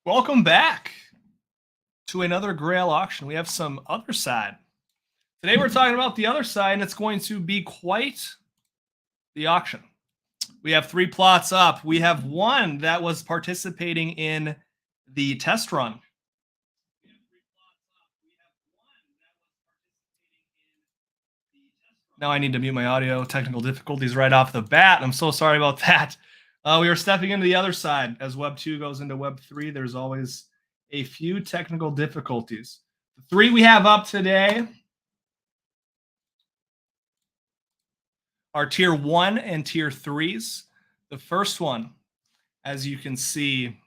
Welcome back to another Grail auction. We have some Otherside. Today we're talking about the other side, and it's going to be quite the auction. We have 3 plots up. We have one that was participating in the test run. Now I need to mute my audio. Technical difficulties right off the bat. I'm so sorry about that. We are stepping into the other side. As Web 2 goes into Web 3, there's always a few technical difficulties. The 3 we have up today are Tier 1 and Tier 3s. The first one, as you can see,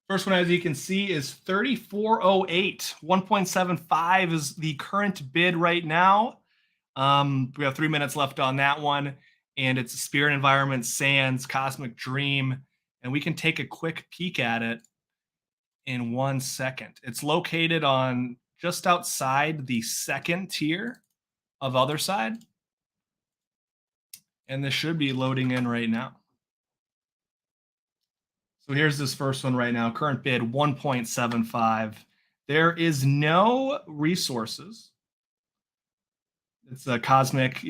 is 3408. 1.75 is the current bid right now. We have 3 minutes left on that one, and it's a Spirit Environment Sands Cosmic Dream, and we can take a quick peek at it in 1 second. It's located on just outside the second tier of Otherside, and this should be loading in right now. So here's this first one right now. Current bid 1.75. There is no resources. It's a cosmic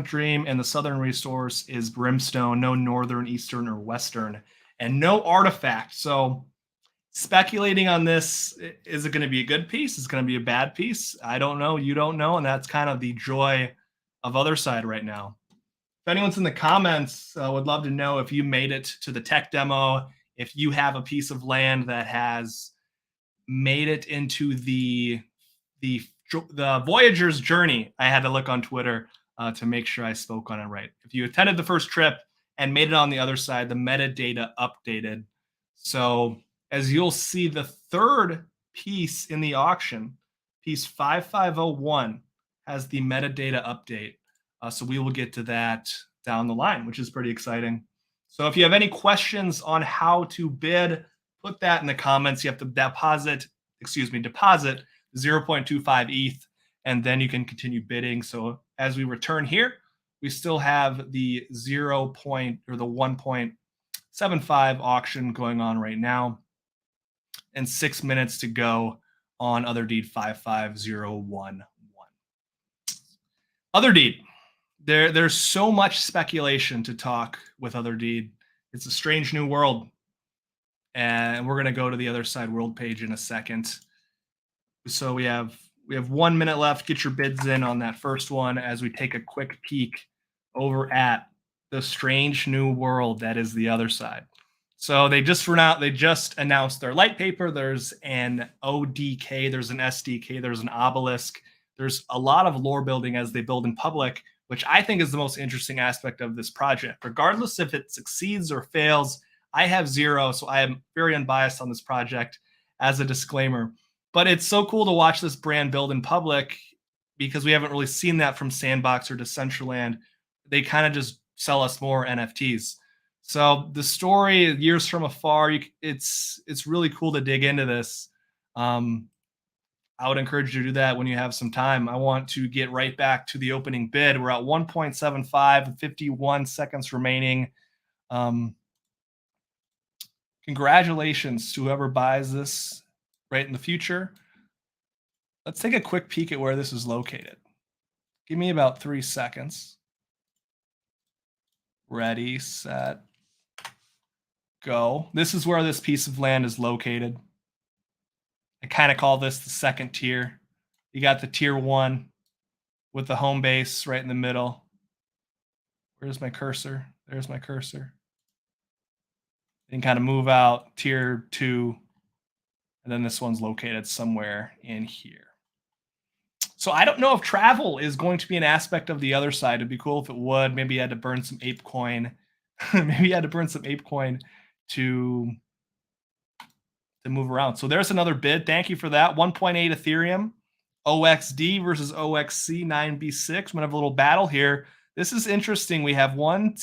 dream, and the southern resource is brimstone. No northern, eastern, or western, and no artifact. So speculating on this, is it going to be a good piece? Is it going to be a bad piece? I don't know. You don't know, and that's kind of the joy of Otherside right now. If anyone's in the comments, would love to know if you made it to the tech demo, if you have a piece of land that has made it into the Voyager's journey. I had to look on Twitter to make sure I spoke on it right. If you attended the first trip and made it on the other side, the metadata updated. So as you'll see, the third piece in the auction, piece 5501, has the metadata update. So we will get to that down the line, which is pretty exciting. So if you have any questions on how to bid, put that in the comments. You have to deposit 0.25 ETH, and then you can continue bidding. So as we return here, we still have the 1.75 auction going on right now, and 6 minutes to go on Otherdeed 55011. Otherdeed. There's so much speculation to talk with Otherdeed. It's a strange new world, and we're going to go to the Otherside world page in a second. So we have 1 minute left. Get your bids in on that first one as we take a quick peek over at the strange new world that is the Otherside. So they just announced their light paper. There's an ODK, there's an SDK, there's an obelisk. There's a lot of lore building as they build in public, which I think is the most interesting aspect of this project. Regardless if it succeeds or fails, I have 0, so I am very unbiased on this project as a disclaimer. But it's so cool to watch this brand build in public because we haven't really seen that from Sandbox or Decentraland. They kind of just sell us more NFTs. So the story, years from afar, it's really cool to dig into this. I would encourage you to do that when you have some time. I want to get right back to the opening bid. We're at 1.75, 51 seconds remaining. Congratulations to whoever buys this right in the future. Let's take a quick peek at where this is located. Give me about 3 seconds. Ready, set, go. This is where this piece of land is located. I kind of call this the second tier. You got the tier 1 with the home base right in the middle. Where's my cursor? There's my cursor. And kind of move out tier 2. And then this one's located somewhere in here. So I don't know if travel is going to be an aspect of the other side. It'd be cool if it would. Maybe you had to burn some ape coin. Maybe you had to burn some ape coin to move around. So there's another bid. Thank you for that. 1.8 Ethereum. OXD versus OXC 9B6. I'm going to have a little battle here. This is interesting. We have 4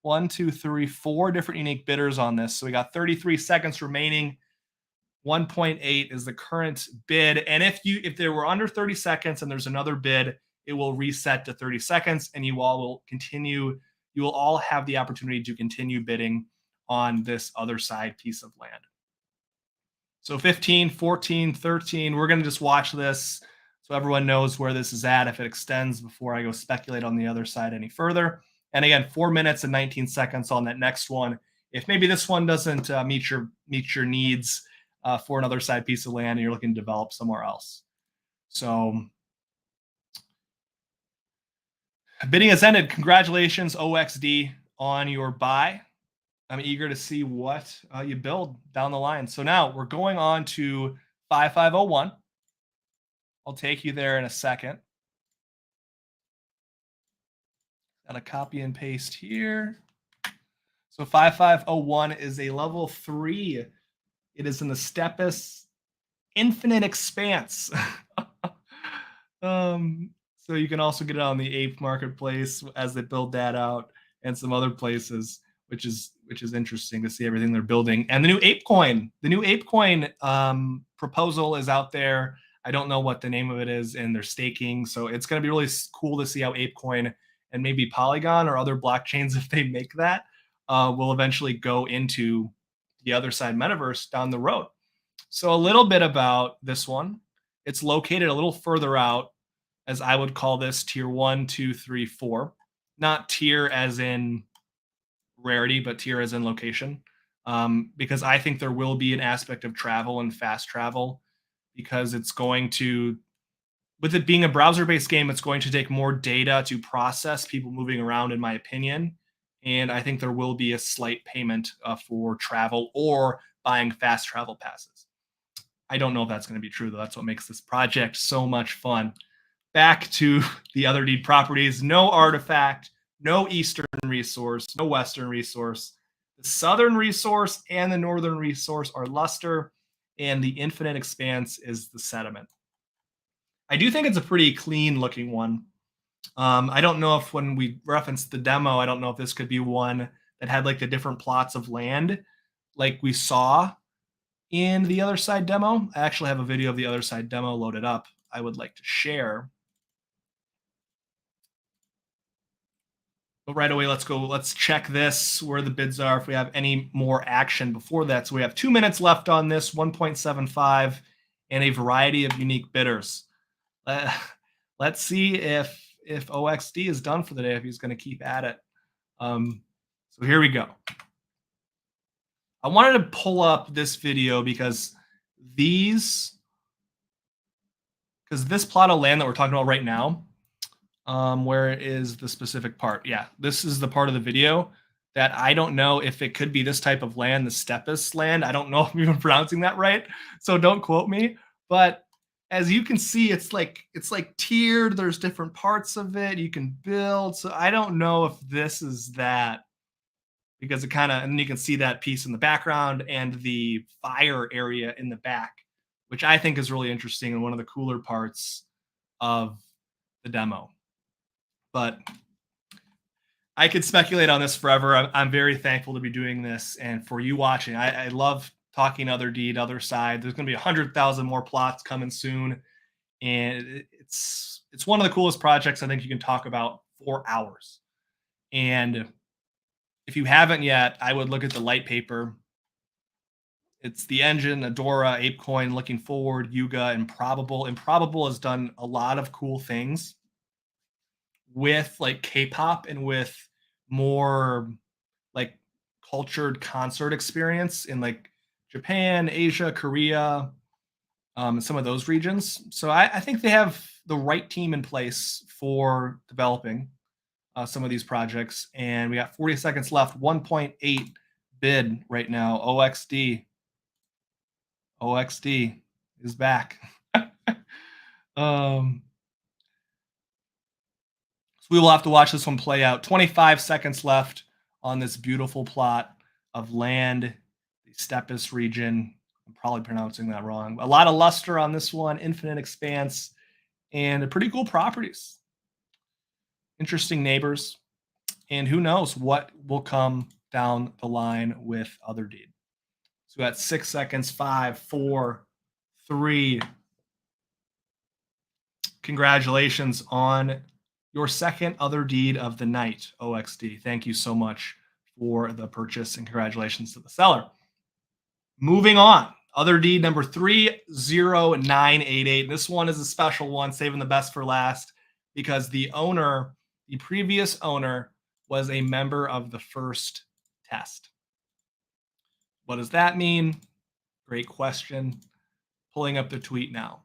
different unique bidders on this. So we got 33 seconds remaining. 1.8 is the current bid. And if there were under 30 seconds and there's another bid, it will reset to 30 seconds and you all will continue. You will all have the opportunity to continue bidding on this other side piece of land. So 15, 14, 13, we're going to just watch this so everyone knows where this is at if it extends before I go speculate on the other side any further. And again, 4 minutes and 19 seconds on that next one. If maybe this one doesn't meet your needs for another side piece of land and you're looking to develop somewhere else. So bidding has ended. Congratulations, OXD, on your buy. I'm eager to see what you build down the line. So now we're going on to 5501. I'll take you there in a second. Got a copy and paste here. So 5501 is a level 3. It is in the Steppes Infinite Expanse. So you can also get it on the Ape Marketplace as they build that out, and some other places, which is interesting to see everything they're building. And the new ApeCoin proposal is out there. I don't know what the name of it is, and they're staking. So it's going to be really cool to see how ApeCoin and maybe Polygon or other blockchains, if they make that, will eventually go into the Otherside metaverse down the road. So a little bit about this one. It's located a little further out, as I would call this tier 1, 2, 3, 4. Not tier as in rarity, but tier as in location. Because I think there will be an aspect of travel and fast travel, because it's going to, with it being a browser-based game, it's going to take more data to process people moving around, in my opinion. And I think there will be a slight payment for travel or buying fast travel passes. I don't know if that's going to be true, though. That's what makes this project so much fun. Back to the Otherdeed properties. No artifact, no Eastern resource, no Western resource. The Southern resource and the Northern resource are luster, and the Infinite Expanse is the sediment. I do think it's a pretty clean looking one. I don't know if, when we referenced the demo, I don't know if this could be one that had like the different plots of land like we saw in the Otherside demo. I actually have a video of the Otherside demo loaded up I would like to share. But right away, let's check this, where the bids are, if we have any more action before that. So we have 2 minutes left on this, 1.75, and a variety of unique bidders. Let's see if OXD is done for the day, if he's going to keep at it. So here we go. I wanted to pull up this video because this plot of land that we're talking about right now, where is the specific part? Yeah, this is the part of the video that I don't know if it could be this type of land, the Steppes land. I don't know if I'm even pronouncing that right, so don't quote me. But as you can see, it's like tiered. There's different parts of it you can build. So I don't know if this is that, because it kind of, and you can see that piece in the background and the fire area in the back, which I think is really interesting and one of the cooler parts of the demo. But I could speculate on this forever. I'm very thankful to be doing this and for you watching. I love talking Otherdeed, Otherside. There's going to be 100,000 more plots coming soon, and it's one of the coolest projects I think you can talk about for hours. And if you haven't yet, I would look at the light paper. It's the engine, Adora, ApeCoin, Looking Forward, Yuga, Improbable. Improbable has done a lot of cool things with like K-pop and with more like cultured concert experience in like Japan, Asia, Korea, some of those regions. So I think they have the right team in place for developing some of these projects. And we got 40 seconds left. 1.8 bid right now. OXD is back. So we will have to watch this one play out. 25 seconds left on this beautiful plot of land, the Steppes region. I'm probably pronouncing that wrong. A lot of luster on this one, Infinite Expanse, and pretty cool properties. Interesting neighbors. And who knows what will come down the line with Otherdeed. So we got 6 seconds, 5, 4, 3. Congratulations on your second Otherdeed of the night, OXD. Thank you so much for the purchase, and congratulations to the seller. Moving on, Otherdeed number 30988. This one is a special one, saving the best for last, because the previous owner, was a member of the first test. What does that mean? Great question. Pulling up the tweet now.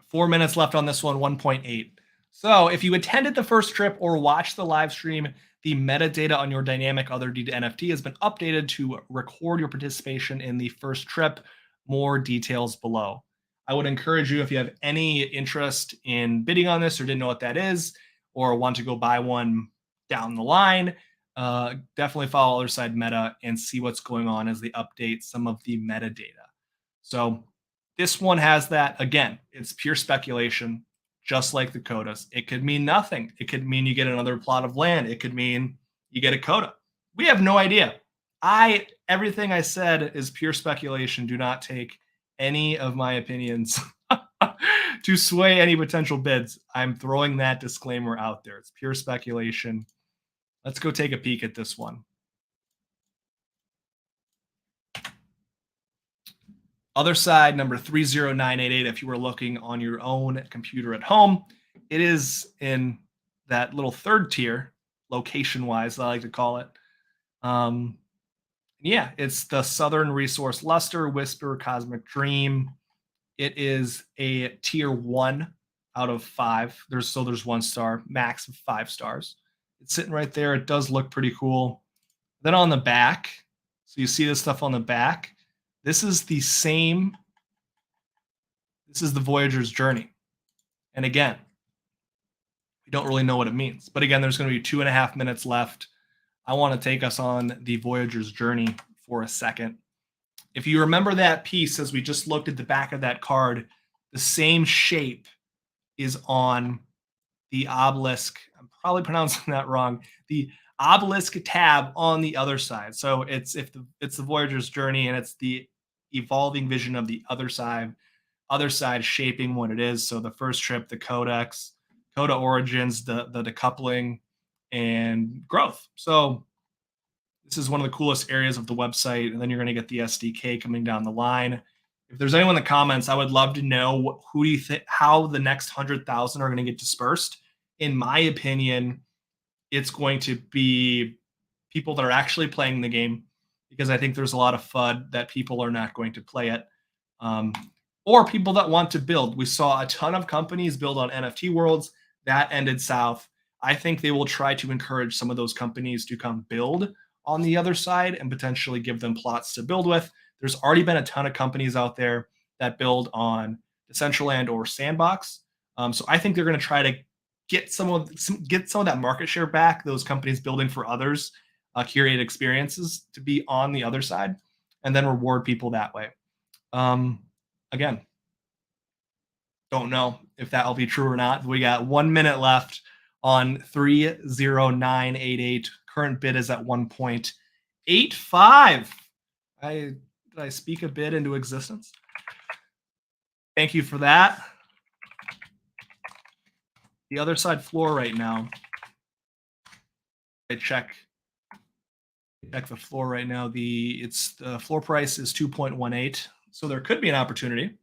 4 minutes left on this one, 1.8. So if you attended the first trip or watched the live stream, the metadata on your dynamic Otherdeed NFT has been updated to record your participation in the first trip. More details below. I would encourage you, if you have any interest in bidding on this or didn't know what that is, or want to go buy one down the line, definitely follow Otherside Meta and see what's going on as they update some of the metadata. So this one has that. Again, it's pure speculation, just like the codas. It could mean nothing. It could mean you get another plot of land. It could mean you get a coda. We have no idea. Everything I said is pure speculation. Do not take any of my opinions to sway any potential bids. I'm throwing that disclaimer out there. It's pure speculation. Let's go take a peek at this one. Otherside number 30988. If you were looking on your own computer at home, it is in that little third tier, location-wise, I like to call it. Yeah, it's the Southern Resource Luster, Whisper, Cosmic Dream. It is a tier 1 out of 5. There's 1 star, max of 5 stars. It's sitting right there. It does look pretty cool. Then on the back, so you see this stuff on the back. This is the same. This is the Voyager's Journey. And again, we don't really know what it means. But again, there's going to be 2.5 minutes left. I want to take us on the Voyager's Journey for a second. If you remember that piece, as we just looked at the back of that card, the same shape is on the obelisk. I'm probably pronouncing that wrong. The obelisk tab on the other side. So it's the Voyager's Journey, and it's the evolving vision of the other side shaping what it is. So the first trip, the codex, coda origins, the decoupling, and growth. So this is one of the coolest areas of the website. And then you're going to get the SDK coming down the line. If there's anyone in the comments, I would love to know who do you think, how the next 100,000 are going to get dispersed. In my opinion, it's going to be people that are actually playing the game, because I think there's a lot of FUD that people are not going to play it, or people that want to build. We saw a ton of companies build on NFT worlds. That ended south. I think they will try to encourage some of those companies to come build on the other side and potentially give them plots to build with. There's already been a ton of companies out there that build on Decentraland or Sandbox. So I think they're going to try to get some of that market share back. Those companies building for others, curated experiences, to be on the other side, and then reward people that way. Again, don't know if that will be true or not. We got 1 minute left on 30988. Current bid is at 1.85. Did I speak a bid into existence? Thank you for that. The other side floor right now. I check the floor right now. The floor price is 2.18. So there could be an opportunity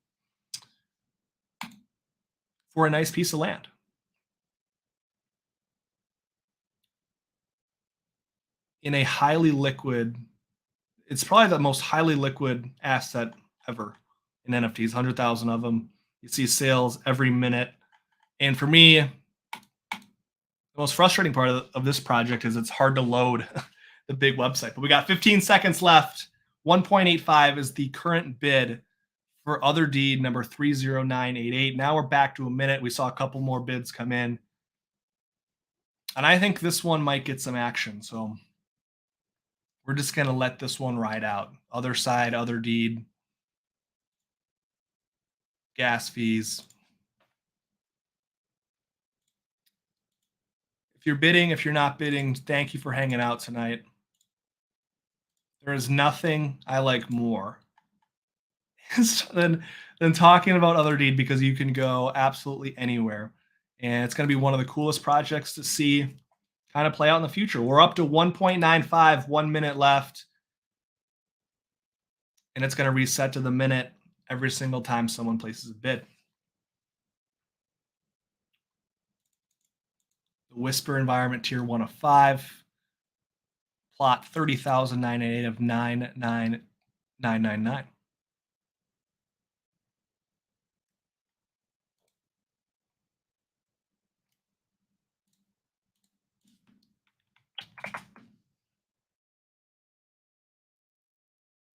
for a nice piece of land. In a highly liquid, it's probably the most highly liquid asset ever in NFTs, 100,000 of them. You see sales every minute. And for me, the most frustrating part of this project is it's hard to load the big website. But we got 15 seconds left. 1.85 is the current bid for Otherdeed number 30988. Now we're back to a minute. We saw a couple more bids come in. And I think this one might get some action. So we're just going to let this one ride out. Otherside, Otherdeed, gas fees. If you're bidding, if you're not bidding, thank you for hanging out tonight. There is nothing I like more than talking about Otherdeed, because you can go absolutely anywhere And it's going to be one of the coolest projects to see kind of play out in the future. We're up to 1.95, 1 minute left. And it's going to reset to the minute every single time someone places a bid. The Whisper environment tier 1 of 5. Plot 30,988 of 99999.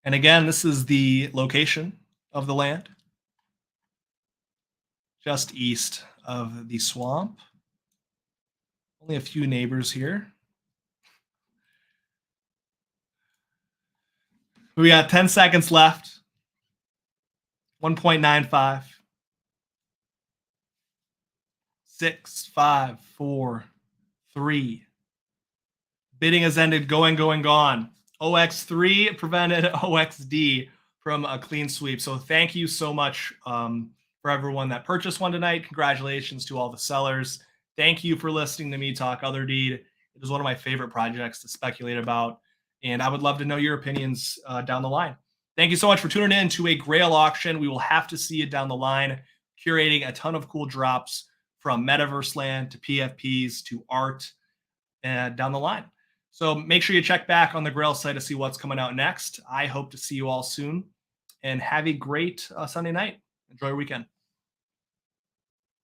And again, this is the location of the land, just east of the swamp. Only a few neighbors here. We got 10 seconds left. 1.95. 6, 5, 4, 3. Bidding has ended. Going, gone. OX3 prevented OXD from a clean sweep. So thank you so much for everyone that purchased one tonight. Congratulations to all the sellers. Thank you for listening to me talk Otherdeed. It is one of my favorite projects to speculate about, and I would love to know your opinions down the line. Thank you so much for tuning in to a Grail auction. We will have to see it down the line, curating a ton of cool drops from Metaverse Land to PFPs to art and down the line. So make sure you check back on the Grail site to see what's coming out next. I hope to see you all soon, and have a great Sunday night. Enjoy your weekend.